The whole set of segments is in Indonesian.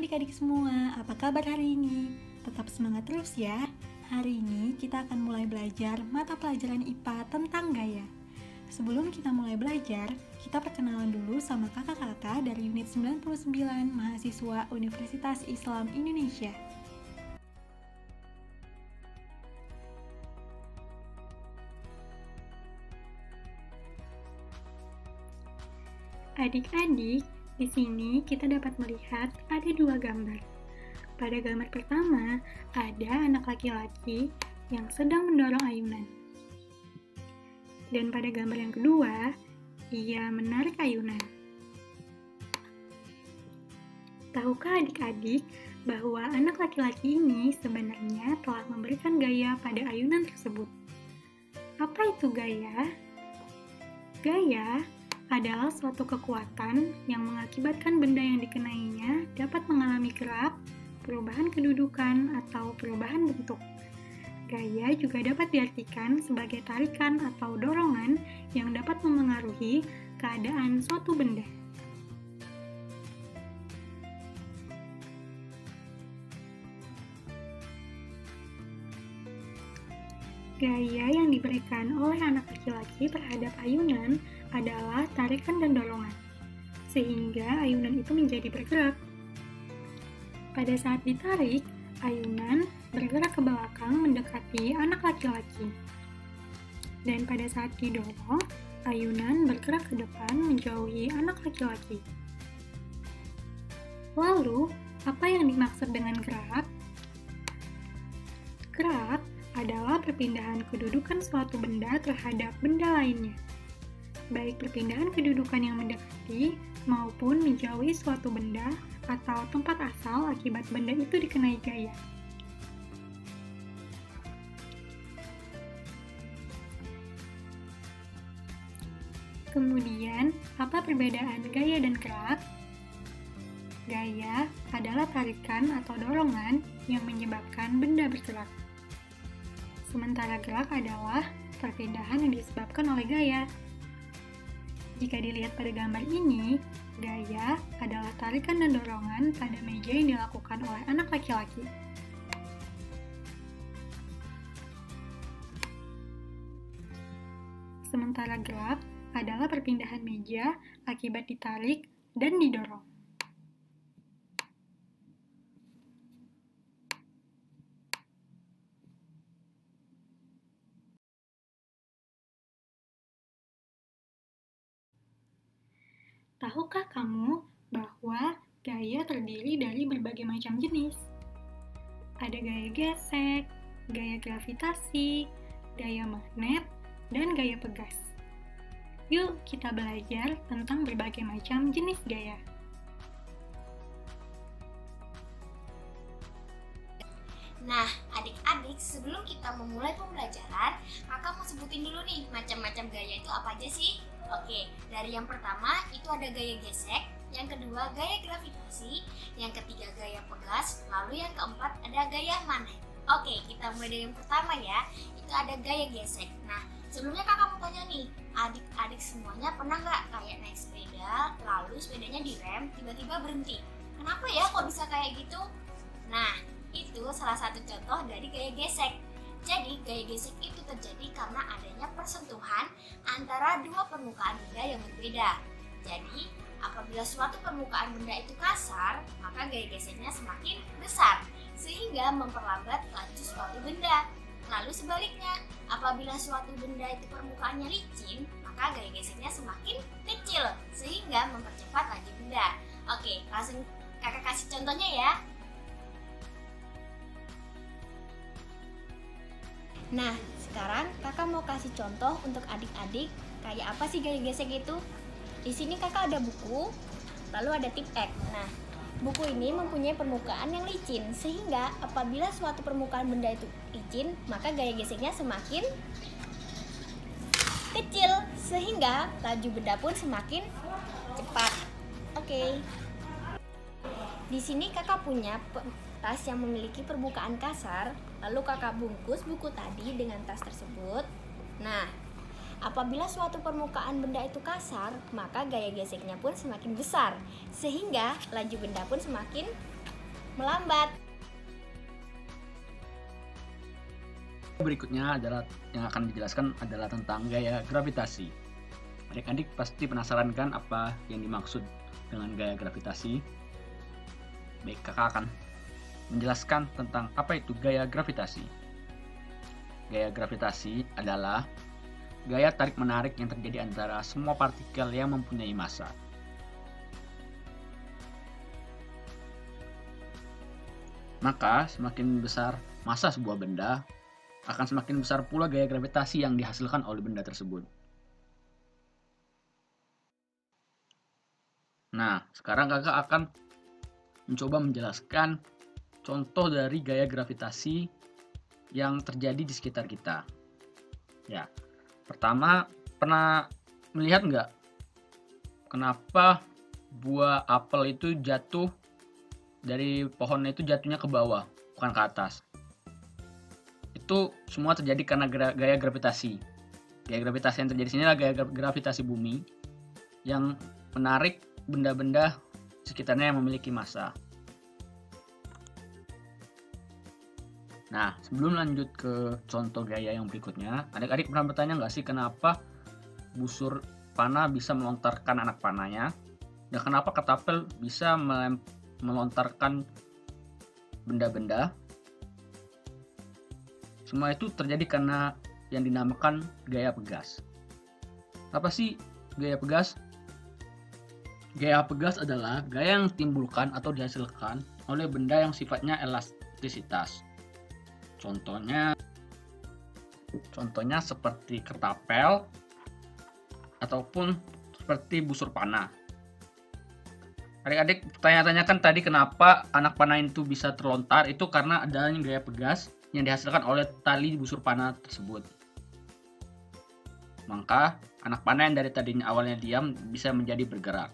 adik-adik semua, apa kabar hari ini? Tetap semangat terus ya. Hari ini kita akan mulai belajar mata pelajaran IPA tentang gaya. Sebelum kita mulai belajar, kita perkenalan dulu sama kakak-kakak dari unit 99 mahasiswa Universitas Islam Indonesia. Adik-adik, di sini kita dapat melihat ada dua gambar. Pada gambar pertama, ada anak laki-laki yang sedang mendorong ayunan. Dan pada gambar yang kedua, ia menarik ayunan. Tahukah adik-adik bahwa anak laki-laki ini sebenarnya telah memberikan gaya pada ayunan tersebut? Apa itu gaya? Gaya adalah suatu kekuatan yang mengakibatkan benda yang dikenainya dapat mengalami gerak, perubahan kedudukan, atau perubahan bentuk. Gaya juga dapat diartikan sebagai tarikan atau dorongan yang dapat memengaruhi keadaan suatu benda. Gaya yang diberikan oleh anak laki-laki terhadap ayunan adalah tarikan dan dorongan, sehingga ayunan itu menjadi bergerak. Pada saat ditarik, ayunan bergerak ke belakang mendekati anak laki-laki. Dan pada saat didorong, ayunan bergerak ke depan menjauhi anak laki-laki. Lalu, apa yang dimaksud dengan gerak? Gerak adalah perpindahan kedudukan suatu benda terhadap benda lainnya, baik perpindahan kedudukan yang mendekati maupun menjauhi suatu benda atau tempat asal akibat benda itu dikenai gaya. Kemudian, apa perbedaan gaya dan gerak? Gaya adalah tarikan atau dorongan yang menyebabkan benda bergerak. Sementara gerak adalah perpindahan yang disebabkan oleh gaya. Jika dilihat pada gambar ini, gaya adalah tarikan dan dorongan pada meja yang dilakukan oleh anak laki-laki. Sementara gerak adalah perpindahan meja akibat ditarik dan didorong. Tahukah kamu bahwa gaya terdiri dari berbagai macam jenis? Ada gaya gesek, gaya gravitasi, gaya magnet, dan gaya pegas. Yuk kita belajar tentang berbagai macam jenis gaya. Nah, adik-adik, sebelum kita memulai pembelajaran, kakak mau sebutin dulu nih macam-macam gaya itu apa aja sih? Oke, dari yang pertama itu ada gaya gesek, yang kedua gaya gravitasi, yang ketiga gaya pegas, lalu yang keempat ada gaya magnet. Oke, kita mulai dari yang pertama ya, itu ada gaya gesek. Nah, sebelumnya kakak mau tanya nih, adik-adik semuanya pernah nggak kayak naik sepeda, lalu sepedanya direm, tiba-tiba berhenti? Kenapa ya kok bisa kayak gitu? Nah, itu salah satu contoh dari gaya gesek. Jadi, gaya gesek itu terjadi karena adanya persentuhan antara dua permukaan benda yang berbeda. Jadi, apabila suatu permukaan benda itu kasar, maka gaya geseknya semakin besar, sehingga memperlambat laju suatu benda. Lalu sebaliknya, apabila suatu benda itu permukaannya licin, maka gaya geseknya semakin kecil, sehingga mempercepat laju benda. Oke, langsung kakak kasih contohnya ya. Nah, sekarang kakak mau kasih contoh untuk adik-adik kayak apa sih gaya gesek itu. Di sini kakak ada buku, lalu ada tip X. Nah, buku ini mempunyai permukaan yang licin, sehingga apabila suatu permukaan benda itu licin, maka gaya geseknya semakin kecil, sehingga laju benda pun semakin cepat. Oke. Di sini kakak punya tas yang memiliki permukaan kasar, lalu kakak bungkus buku tadi dengan tas tersebut. Nah, apabila suatu permukaan benda itu kasar, maka gaya geseknya pun semakin besar, sehingga laju benda pun semakin melambat. Berikutnya adalah yang akan dijelaskan adalah tentang gaya gravitasi. Adik-adik pasti penasaran kan apa yang dimaksud dengan gaya gravitasi? Baik, kakak akan menjelaskan tentang apa itu gaya gravitasi. Gaya gravitasi adalah gaya tarik-menarik yang terjadi antara semua partikel yang mempunyai massa. Maka, semakin besar massa sebuah benda, akan semakin besar pula gaya gravitasi yang dihasilkan oleh benda tersebut. Nah, sekarang kakak akan mencoba menjelaskan contoh dari gaya gravitasi yang terjadi di sekitar kita. Ya, pertama, pernah melihat nggak kenapa buah apel itu jatuh dari pohonnya itu jatuhnya ke bawah, bukan ke atas? Itu semua terjadi karena gaya gravitasi. Gaya gravitasi yang terjadi di sini adalah gaya gravitasi bumi yang menarik benda-benda sekitarnya yang memiliki massa. Nah, sebelum lanjut ke contoh gaya yang berikutnya, adik-adik pernah bertanya nggak sih kenapa busur panah bisa melontarkan anak panahnya, dan kenapa ketapel bisa melontarkan benda-benda? Semua itu terjadi karena yang dinamakan gaya pegas. Apa sih gaya pegas? Gaya pegas adalah gaya yang ditimbulkan atau dihasilkan oleh benda yang sifatnya elastisitas. Contohnya seperti ketapel ataupun seperti busur panah. Adik-adik tanya-tanyakan tadi kenapa anak panah itu bisa terlontar, itu karena adanya gaya pegas yang dihasilkan oleh tali busur panah tersebut. Maka anak panah yang dari tadinya awalnya diam bisa menjadi bergerak.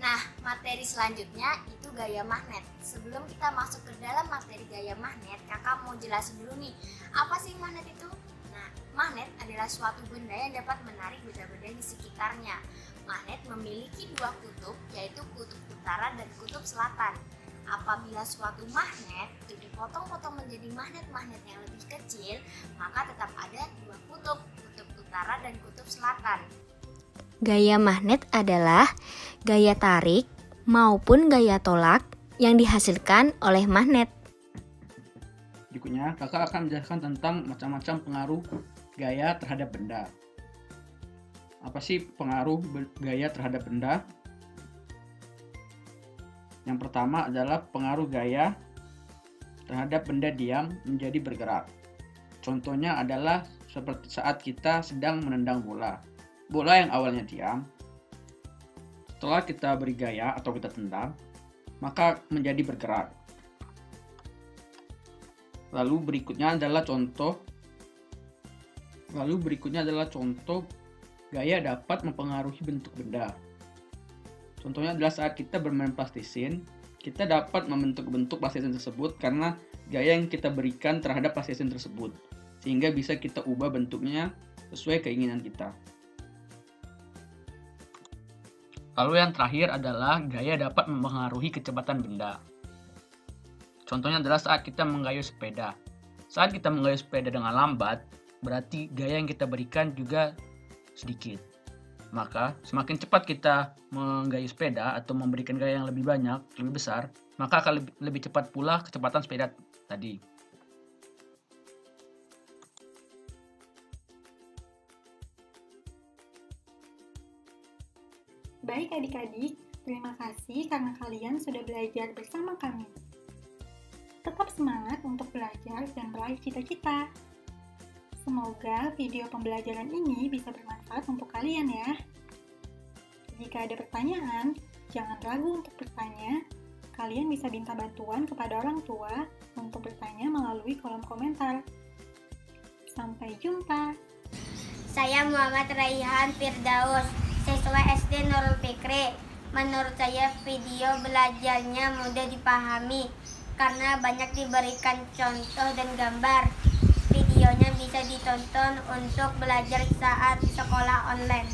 Nah, materi selanjutnya itu gaya magnet. Sebelum kita masuk ke dalam materi gaya magnet, kakak mau jelasin dulu nih, apa sih magnet itu? Nah, magnet adalah suatu benda yang dapat menarik benda-benda di sekitarnya. Magnet memiliki dua kutub, yaitu kutub utara dan kutub selatan. Apabila suatu magnet itu dipotong-potong menjadi magnet-magnet yang lebih kecil, maka tetap ada dua kutub, kutub utara dan kutub selatan. Gaya magnet adalah gaya tarik maupun gaya tolak yang dihasilkan oleh magnet. Berikutnya, kakak akan menjelaskan tentang macam-macam pengaruh gaya terhadap benda. Apa sih pengaruh gaya terhadap benda? Yang pertama adalah pengaruh gaya terhadap benda diam menjadi bergerak. Contohnya adalah seperti saat kita sedang menendang bola. Bola yang awalnya diam, setelah kita beri gaya atau kita tendang, maka menjadi bergerak. Lalu berikutnya adalah contoh gaya dapat mempengaruhi bentuk benda. Contohnya adalah saat kita bermain plastisin, kita dapat membentuk bentuk plastisin tersebut karena gaya yang kita berikan terhadap plastisin tersebut, sehingga bisa kita ubah bentuknya sesuai keinginan kita. Lalu yang terakhir adalah gaya dapat mempengaruhi kecepatan benda. Contohnya adalah saat kita menggayuh sepeda. Saat kita menggayuh sepeda dengan lambat, berarti gaya yang kita berikan juga sedikit. Maka semakin cepat kita menggayuh sepeda atau memberikan gaya yang lebih banyak, lebih besar, maka akan lebih cepat pula kecepatan sepeda tadi. Baik adik-adik, terima kasih karena kalian sudah belajar bersama kami. Tetap semangat untuk belajar dan meraih cita-cita. Semoga video pembelajaran ini bisa bermanfaat untuk kalian ya. Jika ada pertanyaan, jangan ragu untuk bertanya. Kalian bisa minta bantuan kepada orang tua untuk bertanya melalui kolom komentar. Sampai jumpa. Saya Muhammad Raihan Firdaus, siswa SD Nurul Fikri. Menurut saya video belajarnya mudah dipahami karena banyak diberikan contoh dan gambar. Videonya bisa ditonton untuk belajar saat sekolah online.